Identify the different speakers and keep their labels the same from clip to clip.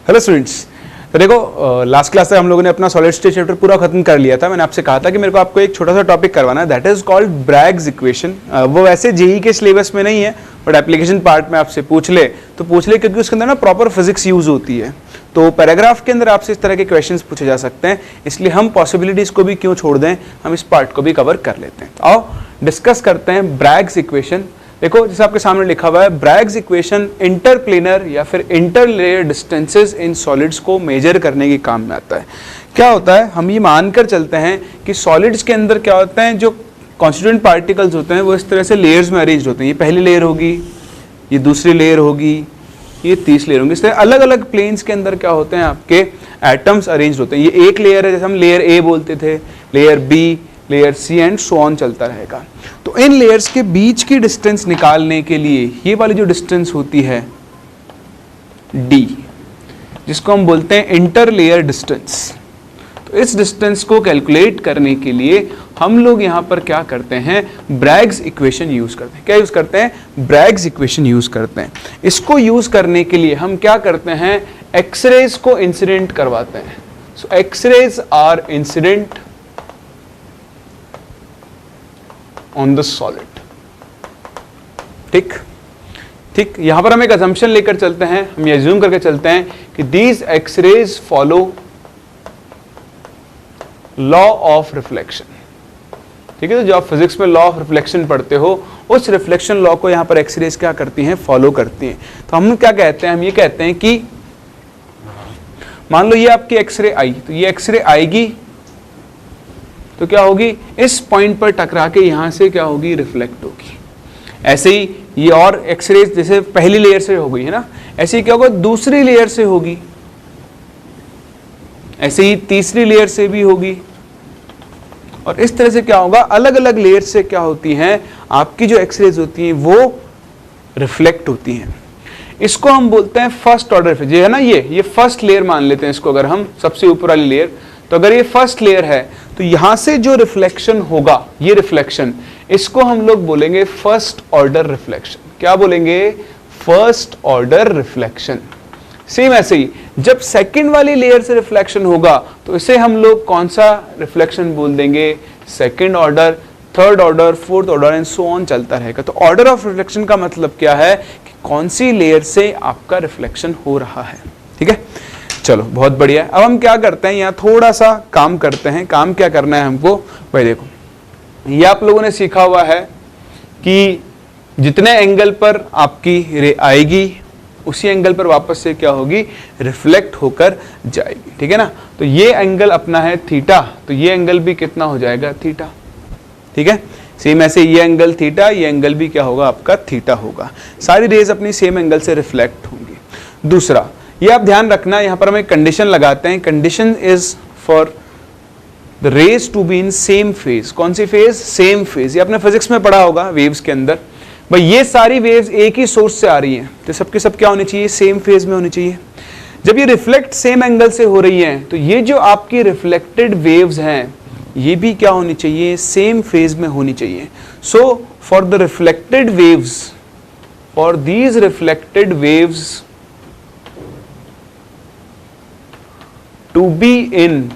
Speaker 1: Hello students, तो देखो last class से हम लोगों ने अपना सॉलिड स्टेट चैप्टर पूरा खत्म कर लिया था। मैंने आपसे कहा था कि मेरे को आपको एक छोटा सा टॉपिक करवाना है, that is called Bragg's equation. वो वैसे जेई के सिलेबस में नहीं है, बट एप्लीकेशन पार्ट में आपसे पूछ ले क्योंकि उसके अंदर ना प्रॉपर फिजिक्स यूज होती है। तो पैराग्राफ के अंदर आपसे इस तरह के क्वेश्चंस पूछे जा सकते हैं, इसलिए हम पॉसिबिलिटीज को भी क्यों छोड़ दें, हम इस पार्ट को भी कवर कर लेते हैं। आओ डिस्कस करते हैं ब्रैग्स इक्वेशन। देखो जैसे आपके सामने लिखा हुआ है, ब्रैग्स इक्वेशन इंटरप्लेनर या फिर इंटरलेयर डिस्टेंसेस इन सॉलिड्स को मेजर करने के काम में आता है। क्या होता है, हम ये मानकर चलते हैं कि सॉलिड्स के अंदर क्या होता है, जो कॉन्स्टिट्यूएंट पार्टिकल्स होते हैं वो इस तरह से लेयर्स में अरेंज होते हैं। ये पहली लेयर होगी, ये दूसरी लेयर होगी, ये तीसरी लेयर होगी। इस तरह अलग अलग प्लेन्स के अंदर क्या होते हैं, आपके एटम्स अरेंज होते हैं। ये एक लेयर है, जैसे हम लेयर ए बोलते थे, layer B, layer C and so on चलता रहेगा। तो इन लेयर्स के बीच की डिस्टेंस निकालने के लिए ये वाली जो डिस्टेंस होती है d, जिसको हम बोलते हैं इंटर लेयर डिस्टेंस, तो इस डिस्टेंस को कैलकुलेट करने के लिए हम लोग यहाँ पर क्या करते हैं, ब्रैग्स इक्वेशन यूज करते हैं। क्या यूज करते हैं, ब्रैग्स इक्वेशन यूज करते हैं। इसको यूज करने के लिए हम क्या करते हैं, एक्सरेज को इंसिडेंट करवाते हैं। So X rays are incident on the solid. ठीक, यहां पर हम एक अजम्पशन लेकर चलते हैं, हम ये अज्यूम करके चलते हैं कि these x-rays follow law of reflection. ठीक है, तो जो आप फिजिक्स में लॉ ऑफ रिफ्लेक्शन पढ़ते हो, उस रिफ्लेक्शन लॉ को यहां पर एक्सरेज क्या करती हैं, फॉलो करती हैं। तो हम क्या कहते हैं, हम ये कहते हैं कि मान लो ये आपकी एक्सरे आई, तो ये एक्सरे आएगी तो क्या होगी, इस पॉइंट पर टकरा के यहां से क्या होगी, रिफ्लेक्ट होगी। ऐसे ही ये और एक्सरेज जैसे पहली लेयर से हो गई है ना, ऐसे ही क्या होगा, दूसरी लेयर से होगी, ऐसे ही तीसरी लेयर से भी होगी, और इस तरह से क्या होगा, अलग अलग लेयर से क्या होती हैं, आपकी जो एक्सरेज होती हैं वो रिफ्लेक्ट होती हैं। इसको हम बोलते हैं फर्स्ट ऑर्डर। ये है ना, ये फर्स्ट लेयर मान लेते हैं इसको, अगर हम सबसे ऊपर वाली लेयर, तो अगर ये फर्स्ट लेयर है तो यहां से जो रिफ्लेक्शन होगा, ये रिफ्लेक्शन, इसको हम लोग बोलेंगे फर्स्ट ऑर्डर रिफ्लेक्शन। क्या बोलेंगे, फर्स्ट ऑर्डर रिफ्लेक्शन। सेम ऐसे ही जब सेकंड वाली लेयर से रिफ्लेक्शन होगा तो इसे हम लोग कौन सा रिफ्लेक्शन बोल देंगे, second order, third order, fourth order and so on चलता रहेगा। तो ऑर्डर ऑफ रिफ्लेक्शन का मतलब क्या है कि कौन सी लेयर से आपका रिफ्लेक्शन हो रहा है। ठीक है, चलो बहुत बढ़िया है। अब हम क्या करते हैं, यहाँ थोड़ा सा काम करते हैं। काम क्या करना है हमको, भाई देखो ये आप लोगों ने सीखा हुआ है कि जितने एंगल पर आपकी रे आएगी उसी एंगल पर वापस से क्या होगी, रिफ्लेक्ट होकर जाएगी। ठीक है ना, तो ये एंगल अपना है थीटा, तो ये एंगल भी कितना हो जाएगा, थीटा। ठीक है, सेम ऐसे ये एंगल थीटा, ये एंगल भी क्या होगा, आपका थीटा होगा। सारी रेज अपनी सेम एंगल से रिफ्लेक्ट होंगी। दूसरा ये आप ध्यान रखना, यहां पर हम एक कंडीशन लगाते हैं, condition is for the rays to be in same phase. कौन सी फेज, सेम फेज। ये आपने फिजिक्स में पढ़ा होगा वेव्स के अंदर। भाई ये सारी वेव्स एक ही सोर्स से आ रही हैं, तो सबके सब क्या होनी चाहिए, सेम फेज में होनी चाहिए। जब ये रिफ्लेक्ट सेम एंगल से हो रही हैं, तो ये जो आपकी रिफ्लेक्टेड वेव्स हैं ये भी क्या होनी चाहिए, सेम फेज में होनी चाहिए। So for the reflected waves, for these reflected waves to be in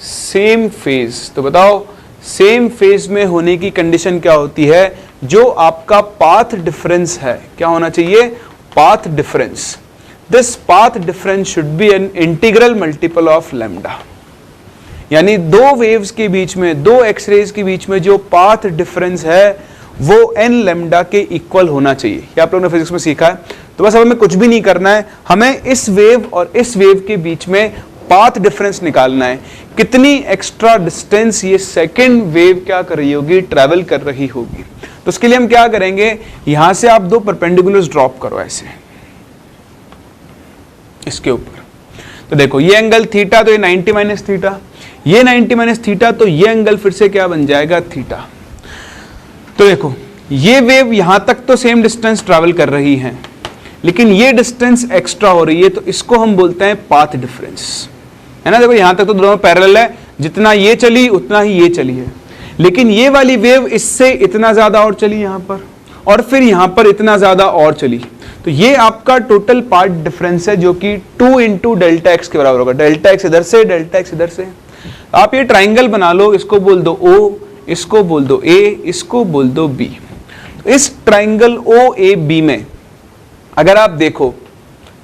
Speaker 1: same phase, तो बताओ सेम फेज में होने की कंडीशन क्या होती है, जो आपका पाथ डिफरेंस है, क्या होना चाहिए, path difference. This path difference should be an integral multiple of lambda. यानी दो वेव्स के बीच में, दो एक्सरेज के बीच में जो पाथ डिफरेंस है वो n लैम्डा के इक्वल होना चाहिए। ये आप लोगों ने फिजिक्स में सीखा है। तो बस अब हमें कुछ भी नहीं करना है, हमें इस वेव और इस वेव के बीच में पाथ डिफरेंस निकालना है। कितनी एक्स्ट्रा डिस्टेंस ये सेकंड वेव क्या कर रही होगी, ट्रैवल कर रही होगी। तो उसके लिए हम क्या करेंगे, यहां से आप दो परपेंडिकुलर्स ड्रॉप करो ऐसे इसके ऊपर। तो देखो ये एंगल थीटा, तो ये 90 माइनस थीटा, ये 90 माइनस थीटा, तो ये एंगल फिर से क्या बन जाएगा, थीटा। तो देखो ये वेव यहां तक तो सेम डिस्टेंस ट्रैवल कर रही है, लेकिन ये डिस्टेंस एक्स्ट्रा हो रही है, तो इसको हम बोलते हैं पाथ डिफरेंस, है ना। देखो यहां तक तो दोनों पैरेलल है, जितना ये चली उतना ही ये चली है, लेकिन ये वाली वेव इससे इतना ज्यादा और चली यहां पर, और फिर यहां पर इतना ज्यादा और चली। तो ये आपका टोटल पार्ट डिफरेंस है जो कि 2 इंटू डेल्टा एक्स के बराबर होगा। डेल्टा एक्स इधर से, डेल्टा एक्स इधर से। आप ये ट्राइंगल बना लो, इसको बोल दो O, इसको बोल दो A, इसको बोल दो B। तो इस ट्राइंगल OAB में अगर आप देखो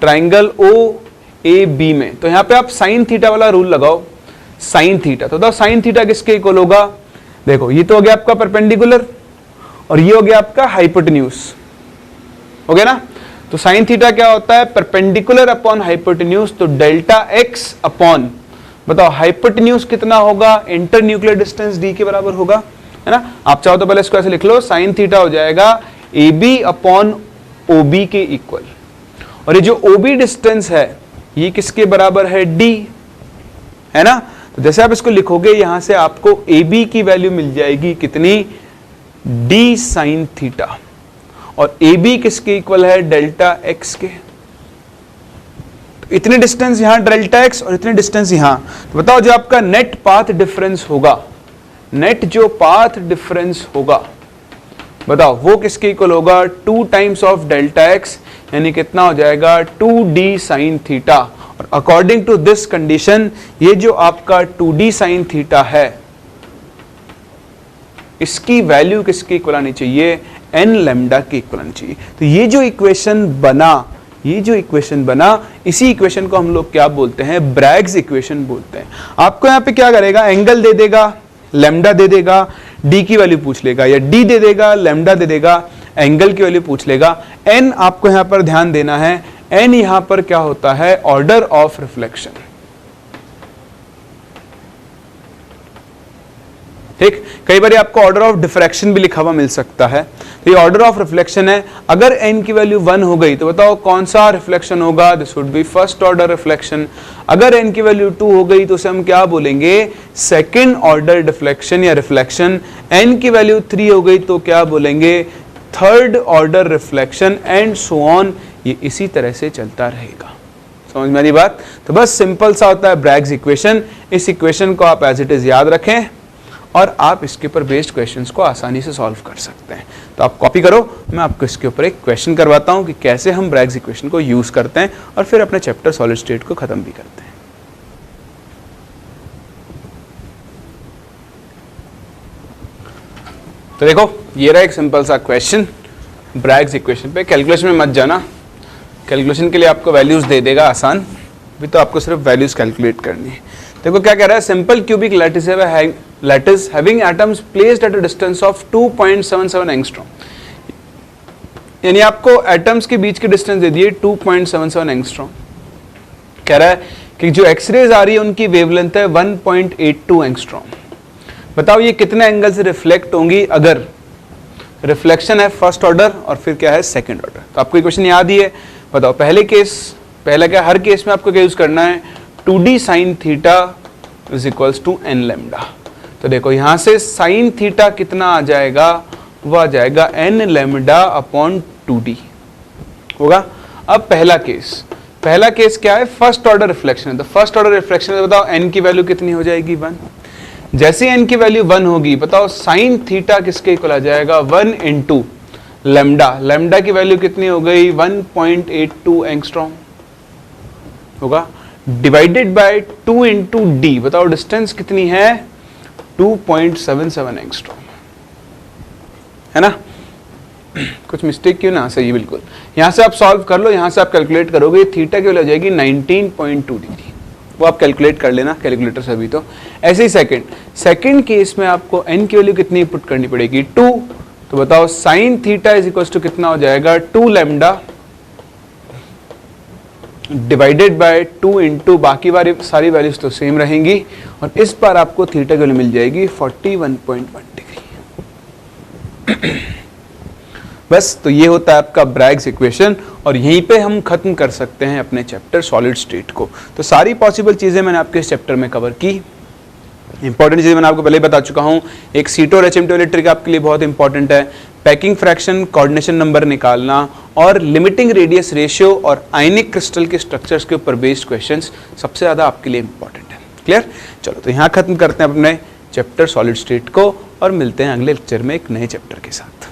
Speaker 1: ट्राइंगल OAB में, तो यहां पे आप साइन थीटा वाला रूल लगाओ, साइन थीटा। तो साइन थीटा किसके इक्वल होगा? देखो ये तो हो गया आपका परपेंडिकुलर और ये हो गया आपका हाइपोटेन्यूज, हो गया ना। तो साइन थीटा क्या होता है? Perpendicular upon hypotenuse. तो डेल्टा एक्स अपॉन, बताओ हाइपोटेन्यूज कितना होगा? इंटर न्यूक्लियर डिस्टेंस d के बराबर होगा, है ना। आप चाहो तो पहले इसको ऐसे लिख लो, साइन थीटा हो जाएगा AB अपॉन OB के इक्वल। और ये जो OB डिस्टेंस है ये किसके बराबर है? D, है ना। तो जैसे आप इसको लिखोगे यहां से आपको AB की वैल्यू मिल जाएगी कितनी? D sine theta. और AB किसके इक्वल है? डेल्टा एक्स के। तो इतने डिस्टेंस यहां डेल्टा एक्स और इतने डिस्टेंस यहां। तो बताओ जो आपका नेट पाथ डिफरेंस होगा, नेट जो पाथ डिफरेंस होगा, बताओ वो किसके इक्वल होगा? 2 टाइम्स ऑफ डेल्टा एक्स, यानी कितना हो जाएगा? 2D sine theta. और अकॉर्डिंग टू दिस कंडीशन ये जो आपका 2D साइन थीटा है इसकी वैल्यू किसके इक्वल आनी चाहिए? n लैम्डा के इक्वल आनी चाहिए। तो ये जो इक्वेशन बना, ये जो इक्वेशन बना, इसी इक्वेशन को हम लोग क्या बोलते हैं? ब्रैग्स इक्वेशन बोलते हैं। आपको यहां पे क्या करेगा? एंगल दे देगा, लैम्डा दे देगा, d की वैल्यू पूछ लेगा, या d दे देगा, लैम्डा दे देगा, एंगल की वैल्यू पूछ लेगा। n आपको यहां पर ध्यान देना है, n यहां पर क्या होता है? ऑर्डर ऑफ रिफ्लेक्शन, ठीक। कई बार आपको ऑर्डर ऑफ डिफ्रैक्शन भी लिखा हुआ मिल सकता है। तो ये ऑर्डर ऑफ रिफ्लेक्शन है। अगर n की वैल्यू 1 हो गई तो बताओ कौन सा रिफ्लेक्शन होगा? This would be first order reflection. अगर n की वैल्यू 2 हो गई तो उसे हम क्या बोलेंगे? सेकंड ऑर्डर डिफ्लेक्शन या रिफ्लेक्शन। n की वैल्यू 3 हो गई तो क्या बोलेंगे? Third order reflection, and so on. ये इसी तरह से चलता रहेगा। समझ में आ रही बात? तो बस सिंपल सा होता है ब्रैग्स इक्वेशन। इस इक्वेशन को आप एज इट इज याद रखें और आप इसके ऊपर बेस्ड क्वेश्चंस को आसानी से सॉल्व कर सकते हैं। तो आप कॉपी करो, मैं आपको इसके ऊपर एक क्वेश्चन करवाता हूं कि कैसे हम ब्रैग्स इक्वेशन को यूज करते हैं और फिर अपने चैप्टर सॉलिड स्टेट को खत्म भी करते हैं। तो देखो ये रहा एक सिंपल सा क्वेश्चन ब्रैग्स इक्वेशन पे। कैलकुलेशन में मत जाना, कैलकुलेशन के लिए आपको वैल्यूज दे देगा आसान, अभी तो आपको सिर्फ वैल्यूज कैलकुलेट करनी है। देखो क्या कह रहा है? Simple cubic lattice having atoms placed at a distance of 2.77 angstrom, यानी आपको एटम्स के बीच के डिस्टेंस दे दिए 2.77 एंगस्ट्रॉम। कह रहा है कि जो एक्सरेज आ रही है उनकी वेवलेंथ है 1.82 एंगस्ट्रॉम। बताओ ये कितने एंगल से रिफ्लेक्ट होंगी? अगर रिफ्लेक्शन है फर्स्ट ऑर्डर और फिर क्या है? Second order. तो आपको इक्वेशन याद ही है। बताओ पहले केस, पहला क्या? हर केस में आपको क्या यूज करना है? 2D sine theta is equals to n lambda. तो देखो यहां से साइन थीटा कितना आ जाएगा? वो आ जाएगा n लैम्डा अपॉन 2D होगा। अब पहला केस क्या है? फर्स्ट ऑर्डर रिफ्लेक्शन है। तो फर्स्ट ऑर्डर रिफ्लेक्शन है, बताओ n की वैल्यू कितनी हो जाएगी? 1। जैसे n की वैल्यू 1 होगी, बताओ साइन थीटा किसके इक्वल आ जाएगा? 1 इंटू लैम्डा। लैम्डा की वैल्यू कितनी हो गई? 1.82 एंगस्ट्रॉम होगा, डिवाइडेड बाय 2 इंटू डी। बताओ डिस्टेंस कितनी है? 2.77 एंगस्ट्रॉम, है ना। कुछ मिस्टेक क्यों ना? सही, बिल्कुल। यहां से आप सॉल्व कर लो, यहां से आप कैलकुलेट करोगे, थीटा की वैल्यू आ जाएगी 19.2 डिग्री। वो आप कैलकुलेट कर लेना कैलकुलेटर से। अभी तो ऐसे ही सेकंड केस में आपको n की वैल्यू कितनी पुट करनी पड़ेगी? 2। तो बताओ sine theta is equal to कितना हो जाएगा? 2 लैम्डा डिवाइडेड बाय 2 इंटू बाकी वाली सारी वैल्यूज तो सेम रहेंगी, और इस बार आपको थीटा की वैल्यू मिल जाएगी 41.1 डिग्री। बस, तो ये होता है आपका ब्रैग्स इक्वेशन, और यहीं पे हम खत्म कर सकते हैं अपने चैप्टर सॉलिड स्टेट को। तो सारी पॉसिबल चीजें मैंने आपके इस चैप्टर में कवर की। इंपॉर्टेंट चीजें मैंने आपको पहले ही बता चुका हूं। एक सीटो और HMTO इलेक्ट्रिक आपके लिए बहुत इंपॉर्टेंट है। पैकिंग फ्रैक्शन, कोऑर्डिनेशन नंबर निकालना, और लिमिटिंग रेडियस रेशियो और आयनिक क्रिस्टल के स्ट्रक्चर्स के ऊपर बेस्ड क्वेश्चंस सबसे ज्यादा आपके लिए इंपॉर्टेंट है। क्लियर? चलो, तो यहाँ खत्म करते हैं अपने चैप्टर सॉलिड स्टेट को, और मिलते हैं अगले लेक्चर में एक नए चैप्टर के साथ।